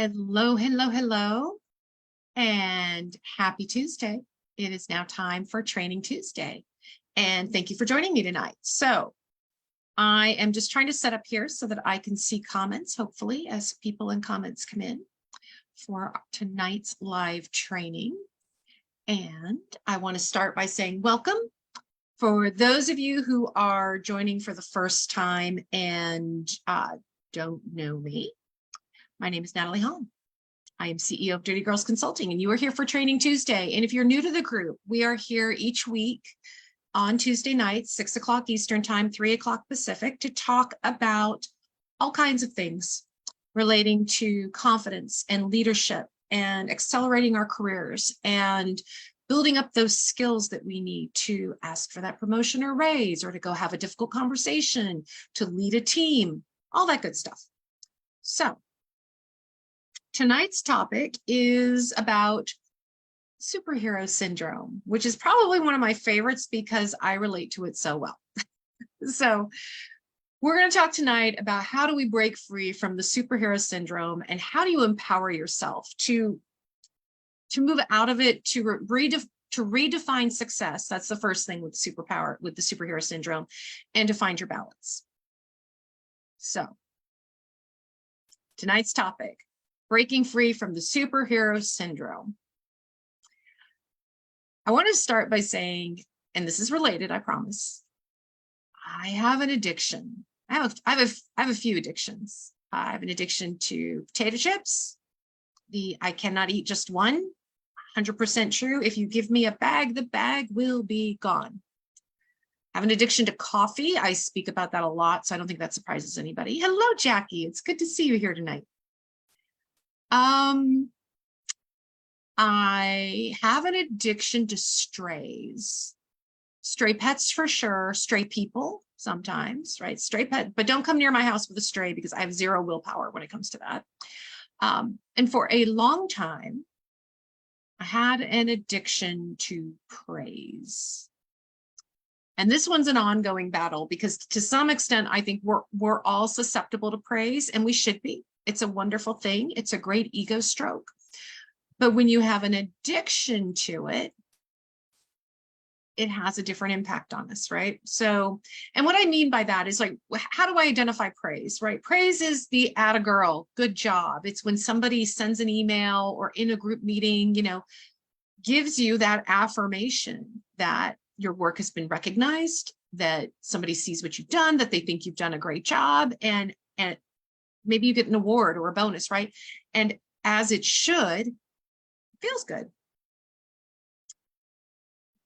Hello, hello, hello, and happy Tuesday. It is now time for Training Tuesday. And thank you for joining me tonight. So I am just trying to set up here so that I can see comments, hopefully, as people and comments come in for tonight's live training. And I want to start by saying welcome. For those of you who are joining for the first time and don't know me, my name is Natalie Holm. I am CEO of Dirty Girls Consulting, and you are here for Training Tuesday. And if you're new to the group, we are here each week on Tuesday nights, 6 o'clock Eastern time, 3 o'clock Pacific, to talk about all kinds of things relating to confidence and leadership and accelerating our careers and building up those skills that we need to ask for that promotion or raise, or to go have a difficult conversation, to lead a team, all that good stuff. So tonight's topic is about superhero syndrome, which is probably one of my favorites because I relate to it so well. So we're going to talk tonight about how do we break free from the superhero syndrome and how do you empower yourself to move out of it, to redefine success. That's the first thing with the superhero syndrome, and to find your balance. So tonight's topic: breaking free from the superhero syndrome. I want to start by saying, and this is related, I promise, I have an addiction. I have a few addictions. I have an addiction to potato chips. I cannot eat just one. 100% true. If you give me a bag, the bag will be gone. I have an addiction to coffee. I speak about that a lot, so I don't think that surprises anybody. Hello, Jackie. It's good to see you here tonight. I have an addiction to strays. Stray pets for sure, stray people sometimes, right? Stray pet, but don't come near my house with a stray because I have zero willpower when it comes to that. And for a long time, I had an addiction to praise. And this one's an ongoing battle because to some extent, I think we're all susceptible to praise, and we should be. It's a wonderful thing. It's a great ego stroke. But when you have an addiction to it, it has a different impact on us, right? So, and what I mean by that is, like, how do I identify praise, right? Praise is the atta girl, good job. It's when somebody sends an email or in a group meeting, gives you that affirmation that your work has been recognized, that somebody sees what you've done, that they think you've done a great job, and maybe you get an award or a bonus, right? And as it should, it feels good.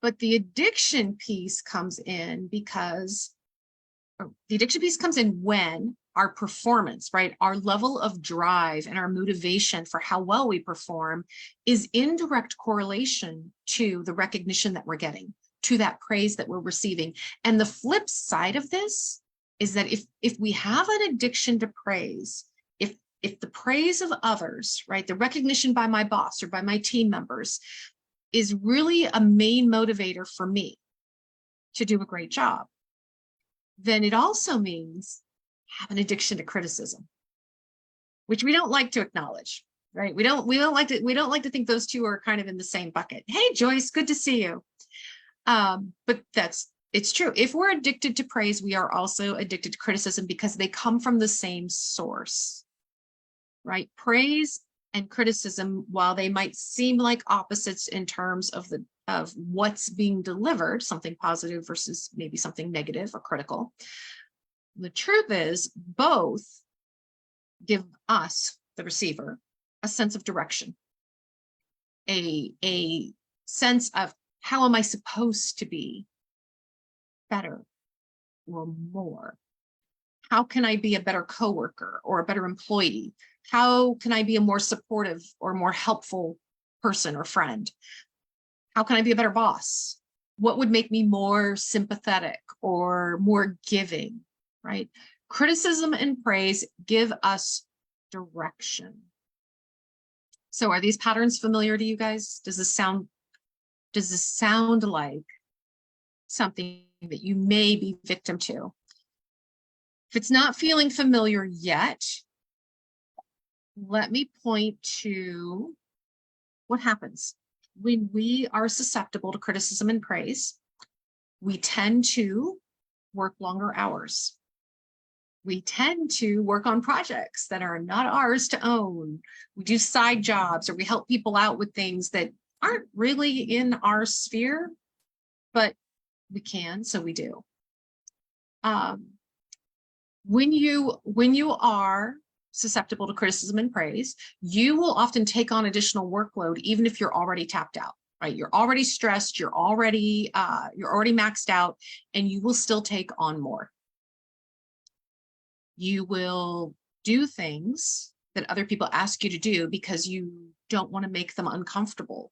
But the addiction piece comes in when our performance, right, our level of drive and our motivation for how well we perform is in direct correlation to the recognition that we're getting, to that praise that we're receiving. And the flip side of this is that if we have an addiction to praise, if the praise of others, right, the recognition by my boss or by my team members is really a main motivator for me to do a great job, then it also means I have an addiction to criticism, which we don't like to acknowledge, right? We don't like to think those two are kind of in the same bucket. Hey, Joyce, good to see you. But it's true. If we're addicted to praise, we are also addicted to criticism because they come from the same source, right? Praise and criticism, while they might seem like opposites in terms of what's being delivered, something positive versus maybe something negative or critical, the truth is both give us, the receiver, a sense of direction, a sense of how am I supposed to be better or more? How can I be a better coworker or a better employee? How can I be a more supportive or more helpful person or friend? How can I be a better boss? What would make me more sympathetic or more giving, right? Criticism and praise give us direction. So are these patterns familiar to you guys? Does this sound like something that you may be victim to? If it's not feeling familiar yet, let me point to what happens when we are susceptible to criticism and praise. We tend to work longer hours. We tend to work on projects that are not ours to own. We do side jobs, or we help people out with things that aren't really in our sphere, but we can, so we do. When you are susceptible to criticism and praise, you will often take on additional workload, even if you're already tapped out, right? You're already stressed, you're already maxed out, and you will still take on more. You will do things that other people ask you to do because you don't want to make them uncomfortable.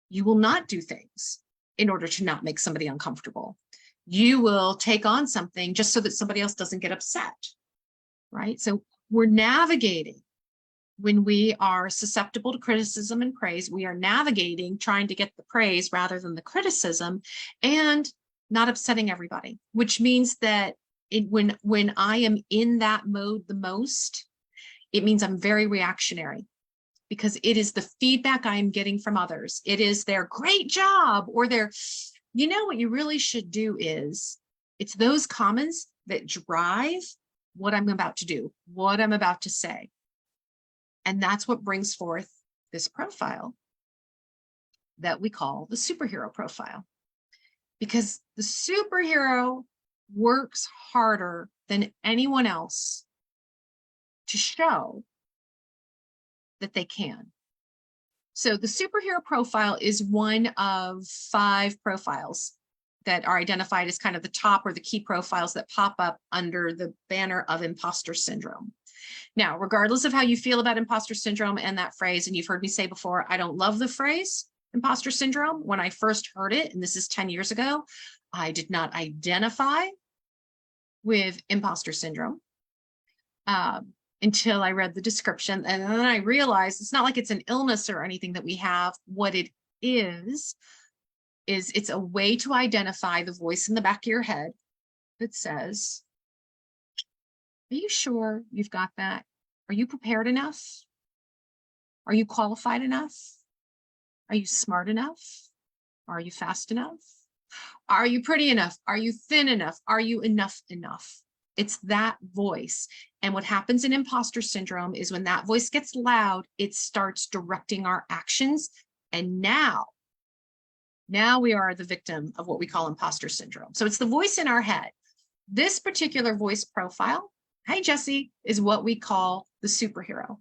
You will not do things in order to not make somebody uncomfortable. You will take on something just so that somebody else doesn't get upset, right? So we're navigating when we are susceptible to criticism and praise. We are navigating trying to get the praise rather than the criticism, and not upsetting everybody, which means that when I am in that mode the most, it means I'm very reactionary, because it is the feedback I am getting from others. It is their great job, or their, you know, what you really should do is, it's those comments that drive what I'm about to do, what I'm about to say. And that's what brings forth this profile that we call the superhero profile. Because the superhero works harder than anyone else to show that they can. So the superhero profile is one of 5 profiles that are identified as kind of the top or the key profiles that pop up under the banner of imposter syndrome. Now, regardless of how you feel about imposter syndrome and that phrase, and you've heard me say before, I don't love the phrase imposter syndrome. When I first heard it, and this is 10 years ago, I did not identify with imposter syndrome until I read the description. And then I realized it's not like it's an illness or anything that we have. What it is it's a way to identify the voice in the back of your head that says, are you sure you've got that? Are you prepared enough? Are you qualified enough? Are you smart enough? Are you fast enough? Are you pretty enough? Are you thin enough? Are you enough? It's that voice. And what happens in imposter syndrome is when that voice gets loud, it starts directing our actions. And now we are the victim of what we call imposter syndrome. So it's the voice in our head. This particular voice profile, hi, Jesse, is what we call the superhero.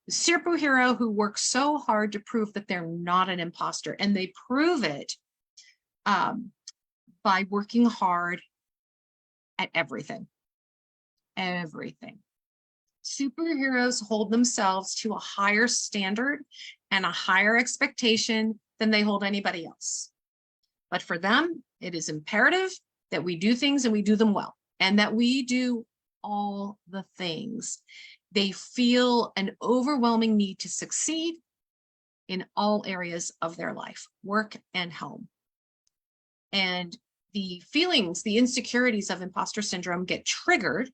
The superhero who works so hard to prove that they're not an imposter. And they prove it by working hard at everything. Everything. Superheroes hold themselves to a higher standard and a higher expectation than they hold anybody else. But for them, it is imperative that we do things and we do them well, and that we do all the things. They feel an overwhelming need to succeed in all areas of their life, work and home. And the feelings, the insecurities of imposter syndrome get triggered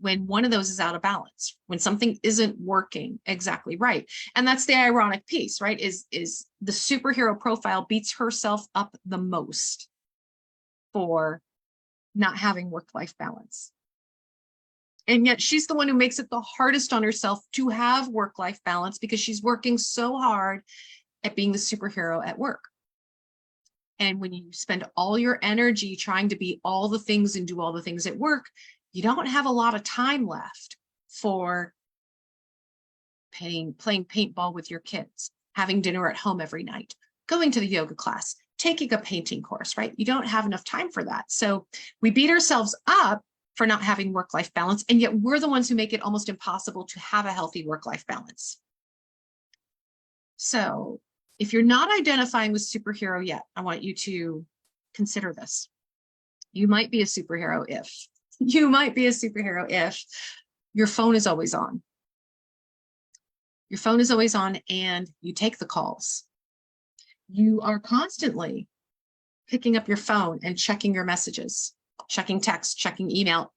when one of those is out of balance, when something isn't working exactly right. And that's the ironic piece, right? Is the superhero profile beats herself up the most for not having work-life balance. And yet she's the one who makes it the hardest on herself to have work-life balance, because she's working so hard at being the superhero at work. And when you spend all your energy trying to be all the things and do all the things at work, you don't have a lot of time left for playing paintball with your kids, having dinner at home every night, going to the yoga class, taking a painting course, right? You don't have enough time for that. So we beat ourselves up for not having work-life balance, and yet we're the ones who make it almost impossible to have a healthy work-life balance. So if you're not identifying with superhero yet, I want you to consider this. You might be a superhero if your phone is always on. Your phone is always on and you take the calls. You are constantly picking up your phone and checking your messages, checking text, checking email,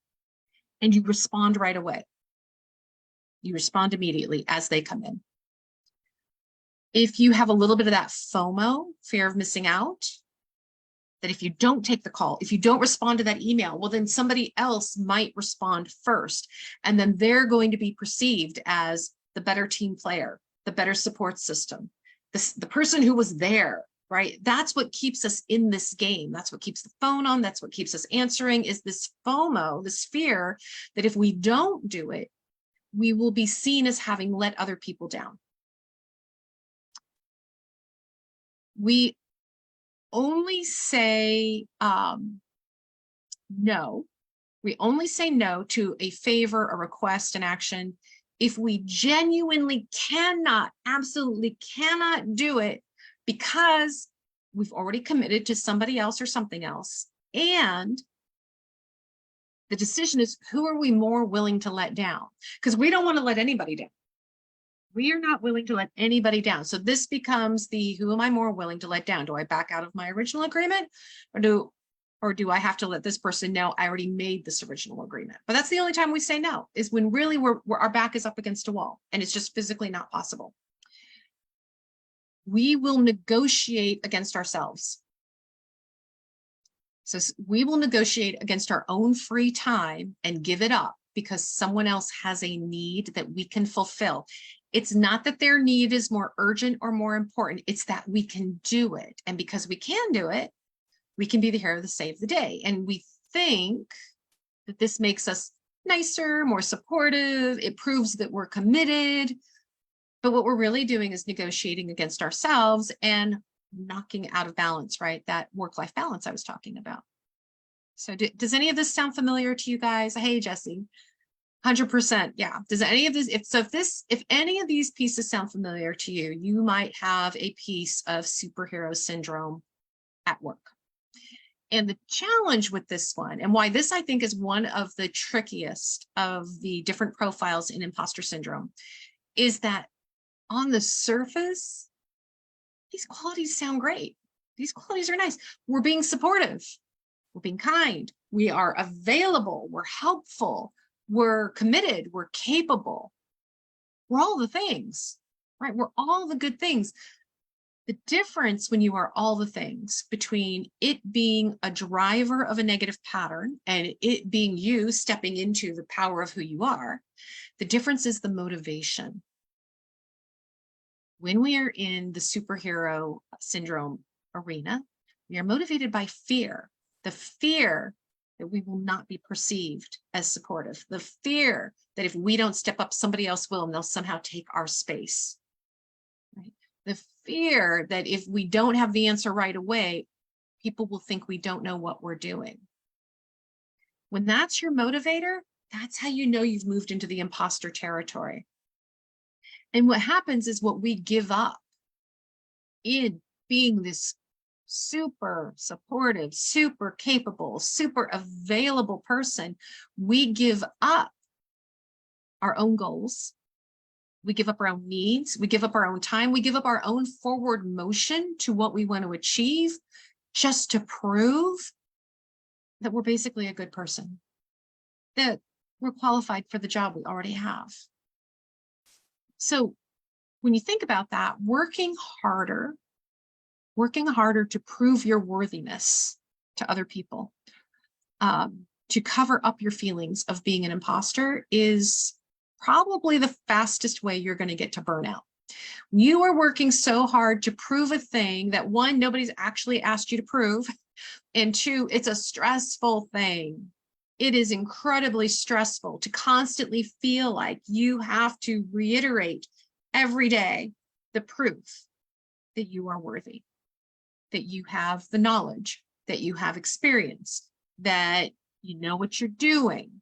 and you respond right away. You respond immediately as they come in. If you have a little bit of that FOMO, fear of missing out, that if you don't take the call, if you don't respond to that email, well, then somebody else might respond first. And then they're going to be perceived as the better team player, the better support system, the person who was there, right? That's what keeps us in this game. That's what keeps the phone on. That's what keeps us answering, is this FOMO, this fear that if we don't do it, we will be seen as having let other people down. We only say no. We only say no to a favor, a request, an action, if we genuinely cannot, absolutely cannot do it because we've already committed to somebody else or something else. And the decision is, who are we more willing to let down? Because we don't want to let anybody down. We are not willing to let anybody down. So this becomes the, who am I more willing to let down? Do I back out of my original agreement, or do I have to let this person know I already made this original agreement? But that's the only time we say no, is when really our back is up against a wall and it's just physically not possible. We will negotiate against ourselves. So we will negotiate against our own free time and give it up because someone else has a need that we can fulfill. It's not that their need is more urgent or more important. It's that we can do it. And because we can do it, we can be the hero to save the day. And we think that this makes us nicer, more supportive. It proves that we're committed. But what we're really doing is negotiating against ourselves and knocking out of balance, right? That work-life balance I was talking about. So does any of this sound familiar to you guys? Hey, Jesse. 100%. Yeah. Does any of this, if any of these pieces sound familiar to you, you might have a piece of superhero syndrome at work. And the challenge with this one, and why this I think is one of the trickiest of the different profiles in imposter syndrome, is that on the surface, these qualities sound great. These qualities are nice. We're being supportive. We're being kind. We are available. We're helpful. We're committed. We're capable. We're all the things, right? We're all the good things. The difference when you are all the things between it being a driver of a negative pattern and it being you stepping into the power of who you are, the difference is the motivation. When we are in the superhero syndrome arena, we are motivated by fear, the fear that we will not be perceived as supportive, the fear that if we don't step up, somebody else will, and they'll somehow take our space. Right? The fear that if we don't have the answer right away, people will think we don't know what we're doing. When that's your motivator, that's how you know you've moved into the imposter territory. And what happens is what we give up in being this super supportive, super capable, super available person, we give up our own goals. We give up our own needs. We give up our own time. We give up our own forward motion to what we want to achieve just to prove that we're basically a good person, that we're qualified for the job we already have. So when you think about that, working harder to prove your worthiness to other people, to cover up your feelings of being an imposter is probably the fastest way you're going to get to burnout. You are working so hard to prove a thing that, one, nobody's actually asked you to prove, and two, it's a stressful thing. It is incredibly stressful to constantly feel like you have to reiterate every day the proof that you are worthy, that you have the knowledge, that you have experience, that you know what you're doing,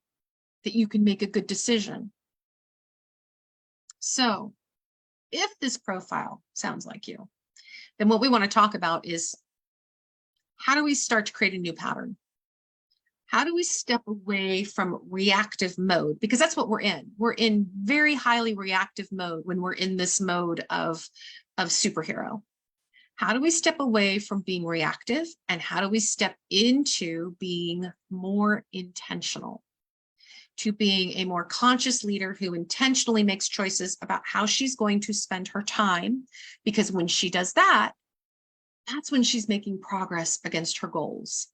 that you can make a good decision. So if this profile sounds like you, then what we want to talk about is, how do we start to create a new pattern? How do we step away from reactive mode? Because that's what we're in. We're in very highly reactive mode when we're in this mode of superhero. How do we step away from being reactive, and how do we step into being more intentional? to being a more conscious leader who intentionally makes choices about how she's going to spend her time. Because when she does that, that's when she's making progress against her goals,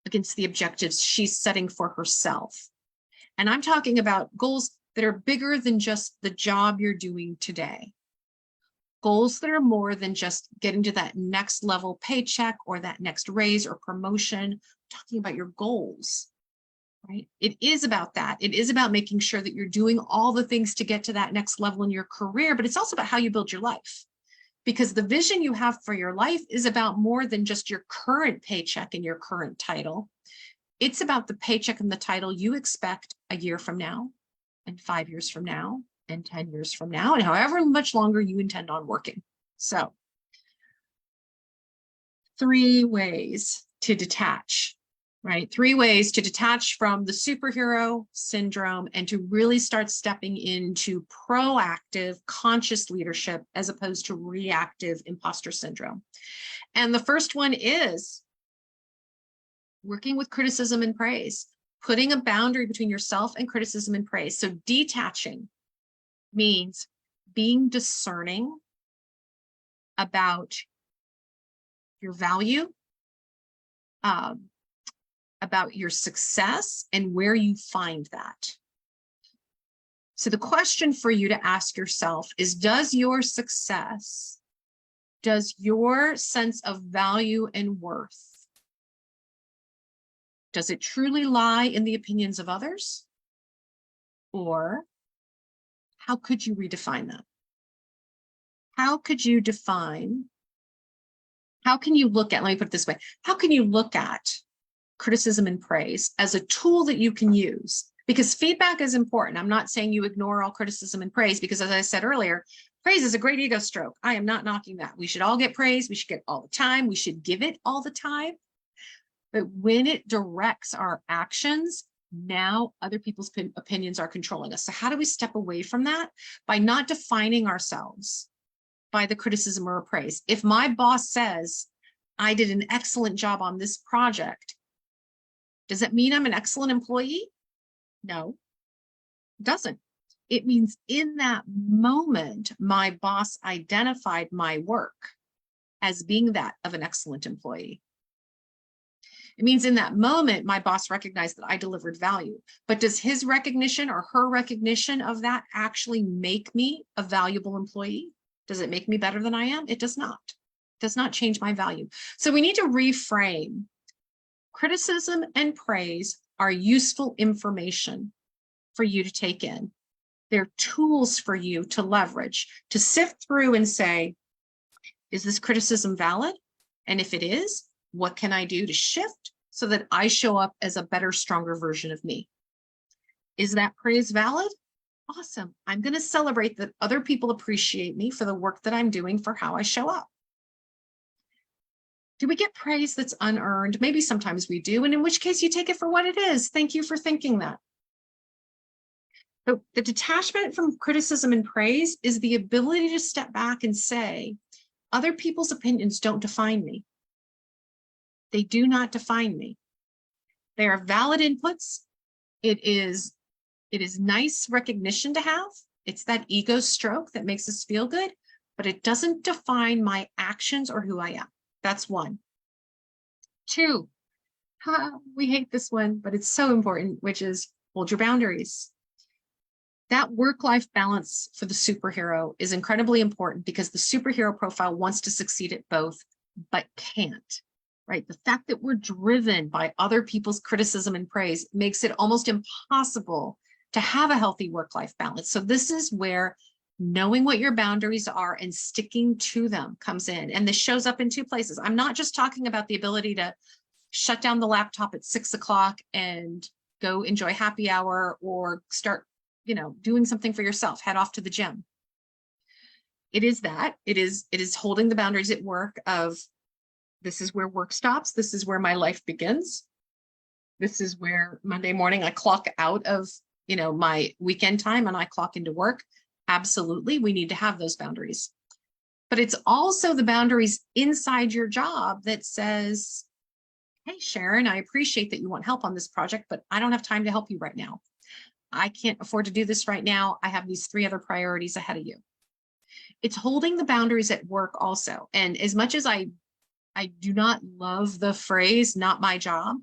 against the objectives she's setting for herself. And I'm talking about goals that are bigger than just the job you're doing today. Goals that are more than just getting to that next level paycheck or that next raise or promotion. I'm talking about your goals, right? It is about that. It is about making sure that you're doing all the things to get to that next level in your career, but it's also about how you build your life. Because the vision you have for your life is about more than just your current paycheck and your current title. It's about the paycheck and the title you expect a year from now, and 5 years from now, and 10 years from now, and however much longer you intend on working. So 3 ways to detach, right? 3 ways to detach from the superhero syndrome and to really start stepping into proactive, conscious leadership as opposed to reactive imposter syndrome. And the first one is working with criticism and praise, putting a boundary between yourself and criticism and praise. So detaching means being discerning about your value, about your success, and where you find that. So the question for you to ask yourself is, does your success, does your sense of value and worth, does it truly lie in the opinions of others? Or how could you redefine that? How could you define, how can you look at, let me put it this way, how can you look at criticism and praise as a tool that you can use? Because feedback is important. I'm not saying you ignore all criticism and praise, because as I said earlier, praise is a great ego stroke. I am not knocking that. We should all get praise. We should get all the time. We should give it all the time. But when it directs our actions, now other people's opinions are controlling us. So how do we step away from that? By not defining ourselves by the criticism or praise. If my boss says, I did an excellent job on this project, does it mean I'm an excellent employee? No, it doesn't. It means in that moment, my boss identified my work as being that of an excellent employee. It means in that moment, my boss recognized that I delivered value. But does his recognition or her recognition of that actually make me a valuable employee? Does it make me better than I am? It does not. It does not change my value. So we need to reframe. Criticism and praise are useful information for you to take in. They're tools for you to leverage, to sift through and say, is this criticism valid? And if it is, what can I do to shift so that I show up as a better, stronger version of me? Is that praise valid? Awesome. I'm going to celebrate that other people appreciate me for the work that I'm doing, for how I show up. Do we get praise that's unearned? Maybe sometimes we do, and in which case you take it for what it is. Thank you for thinking that. But the detachment from criticism and praise is the ability to step back and say, other people's opinions don't define me. They do not define me. They are valid inputs. It is nice recognition to have. It's that ego stroke that makes us feel good, but it doesn't define my actions or who I am. That's 1. 2, we hate this one, but it's so important, which is hold your boundaries. That work-life balance for the superhero is incredibly important, because the superhero profile wants to succeed at both, but can't, right? The fact that we're driven by other people's criticism and praise makes it almost impossible to have a healthy work-life balance. So this is where knowing what your boundaries are and sticking to them comes in. And this shows up in 2 places. I'm not just talking about the ability to shut down the laptop at 6 o'clock and go enjoy happy hour or start, doing something for yourself, head off to the gym. It is that. It is holding the boundaries at work of, this is where work stops. This is where my life begins. This is where Monday morning I clock out of, my weekend time and I clock into work. Absolutely, we need to have those boundaries. But it's also the boundaries inside your job that says, hey, Sharon, I appreciate that you want help on this project, but I don't have time to help you right now. I can't afford to do this right now. I have these 3 other priorities ahead of you. It's holding the boundaries at work also. And as much as I do not love the phrase, not my job,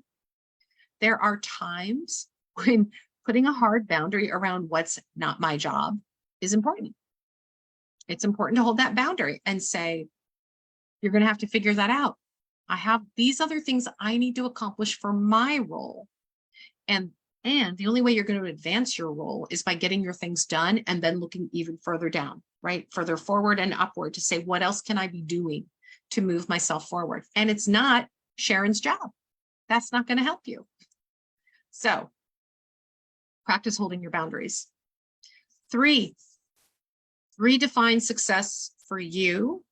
there are times when putting a hard boundary around what's not my job is important. It's important to hold that boundary and say, you're going to have to figure that out. I have these other things I need to accomplish for my role. And the only way you're going to advance your role is by getting your things done and then looking even further down, right? Further forward and upward to say, what else can I be doing to move myself forward? And it's not Sharon's job. That's not going to help you. So practice holding your boundaries. 3, redefine success for you,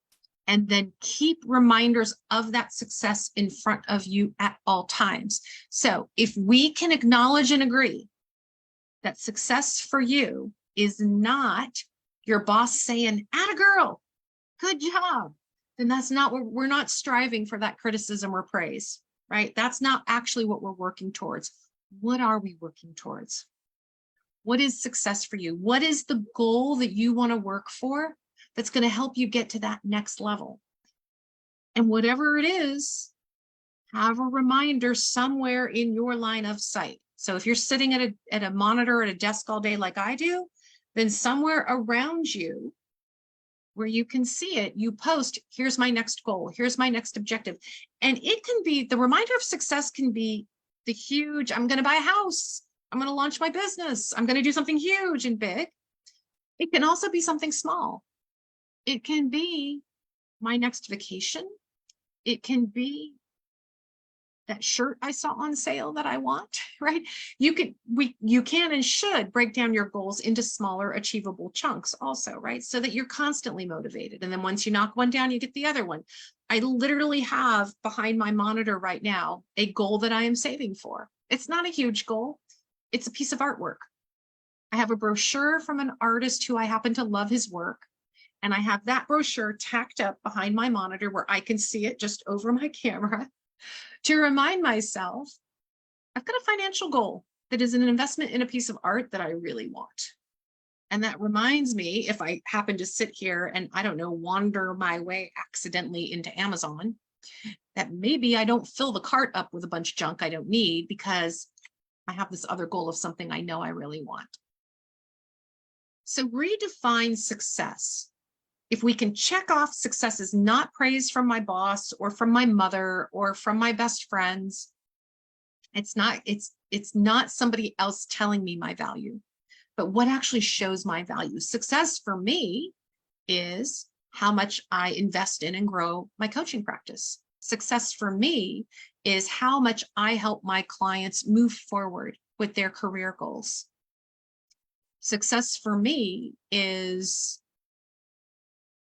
and then keep reminders of that success in front of you at all times. So if we can acknowledge and agree that success for you is not your boss saying, "Atta girl, good job," then that's not what we're not striving for, that criticism or praise, right? That's not actually what we're working towards. What are we working towards? What is success for you? What is the goal that you want to work for that's going to help you get to that next level? And whatever it is, have a reminder somewhere in your line of sight. So if you're sitting at a monitor at a desk all day like I do, then somewhere around you where you can see it, you post, here's my next goal, here's my next objective. And it can be, the reminder of success can be the huge, I'm going to buy a house, I'm going to launch my business, I'm going to do something huge and big. It can also be something small. It can be my next vacation. It can be that shirt I saw on sale that I want, right? You can and should break down your goals into smaller achievable chunks also, right? So that you're constantly motivated. And then once you knock one down, you get the other one. I literally have behind my monitor right now a goal that I am saving for. It's not a huge goal. It's a piece of artwork. I have a brochure from an artist who I happen to love his work. And I have that brochure tacked up behind my monitor where I can see it just over my camera to remind myself I've got a financial goal that is an investment in a piece of art that I really want. And that reminds me, if I happen to sit here and, I don't know, wander my way accidentally into Amazon, that maybe I don't fill the cart up with a bunch of junk I don't need because I have this other goal of something I know I really want. So redefine success. If we can check off success as not praise from my boss or from my mother or from my best friends, it's not somebody else telling me my value, but what actually shows my value. Success for me is how much I invest in and grow my coaching practice. Success for me is how much I help my clients move forward with their career goals. Success for me is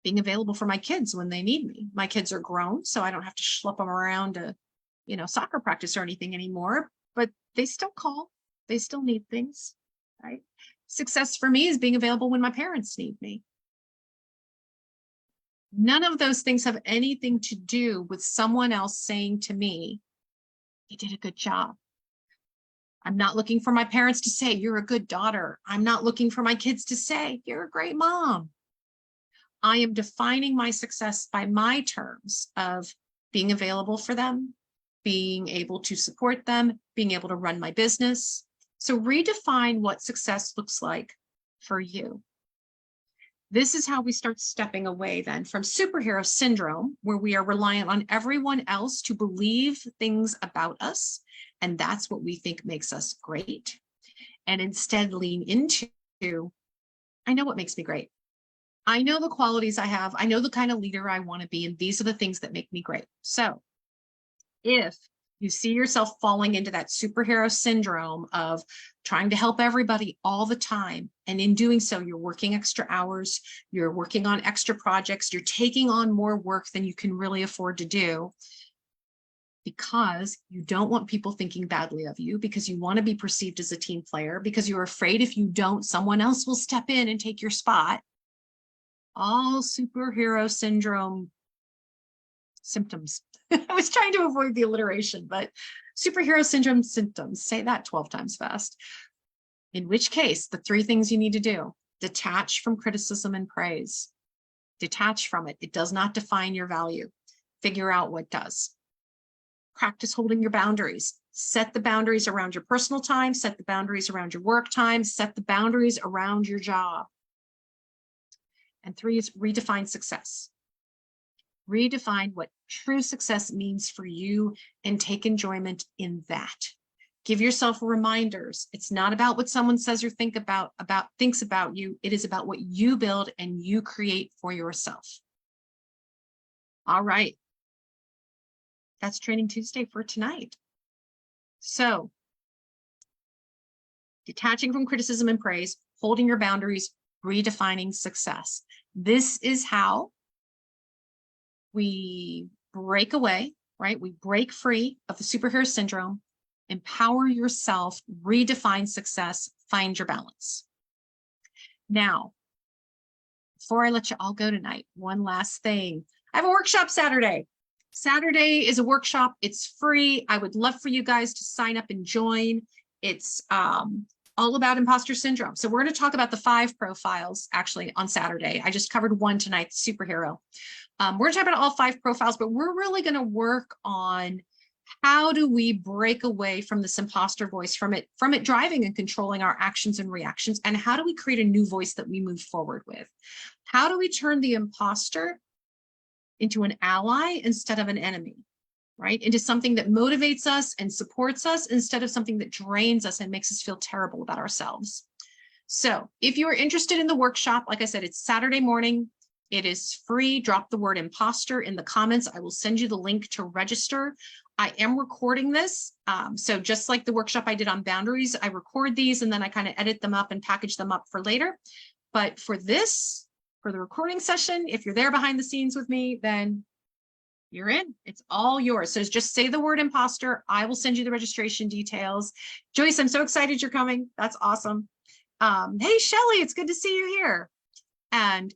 being available for my kids when they need me. My kids are grown, so I don't have to schlep them around to, soccer practice or anything anymore, but they still call, they still need things, right? Success for me is being available when my parents need me. None of those things have anything to do with someone else saying to me, you did a good job. I'm not looking for my parents to say, you're a good daughter. I'm not looking for my kids to say, you're a great mom. I am defining my success by my terms of being available for them, being able to support them, being able to run my business. So redefine what success looks like for you. This is how we start stepping away then from superhero syndrome, where we are reliant on everyone else to believe things about us. And that's what we think makes us great. And instead lean into, I know what makes me great. I know the qualities I have. I know the kind of leader I want to be. And these are the things that make me great. So if you see yourself falling into that superhero syndrome of trying to help everybody all the time, and in doing so, you're working extra hours, you're working on extra projects, you're taking on more work than you can really afford to do because you don't want people thinking badly of you, because you want to be perceived as a team player, because you're afraid if you don't, someone else will step in and take your spot. All superhero syndrome symptoms. I was trying to avoid the alliteration, but superhero syndrome symptoms, say that 12 times fast. In which case, the 3 things you need to do: detach from criticism and praise. Detach from it. It does not define your value. Figure out what does. Practice holding your boundaries. Set the boundaries around your personal time, set the boundaries around your work time, set the boundaries around your job. And 3 is redefine success. Redefine what true success means for you and take enjoyment in that. Give yourself reminders. It's not about what someone says or thinks about you. It is about what you build and you create for yourself. All right. That's Training Tuesday for tonight. So, detaching from criticism and praise, holding your boundaries, redefining success. This is how we break away, right? We break free of the superhero syndrome, empower yourself, redefine success, find your balance. Now, before I let you all go tonight, one last thing. I have a workshop Saturday. Saturday is a workshop. It's free. I would love for you guys to sign up and join. It's all about imposter syndrome. So we're going to talk about the 5 profiles actually on Saturday. I just covered one tonight, superhero. We're going to talk about all 5 profiles, but we're really going to work on how do we break away from this imposter voice, from it driving and controlling our actions and reactions, and how do we create a new voice that we move forward with? How do we turn the imposter into an ally instead of an enemy, right? Into something that motivates us and supports us instead of something that drains us and makes us feel terrible about ourselves. So if you are interested in the workshop, like I said, it's Saturday morning. It is free. Drop the word imposter in the comments. I will send you the link to register. I am recording this. So just like the workshop I did on boundaries, I record these and then I kind of edit them up and package them up for later. But for this, for the recording session, if you're there behind the scenes with me, then you're in. It's all yours. So just say the word imposter. I will send you the registration details. Joyce, I'm so excited you're coming. That's awesome. Hey, Shelly, it's good to see you here. And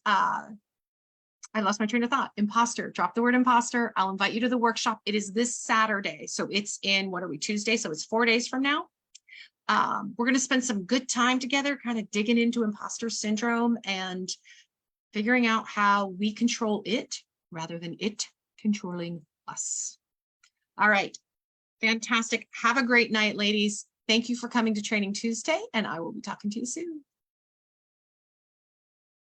I lost my train of thought. Imposter, drop the word imposter. I'll invite you to the workshop. It is this Saturday. So it's in, what are we, Tuesday? So it's 4 days from now. We're going to spend some good time together, kind of digging into imposter syndrome and figuring out how we control it rather than it controlling us. All right. Fantastic. Have a great night, ladies. Thank you for coming to Training Tuesday, and I will be talking to you soon.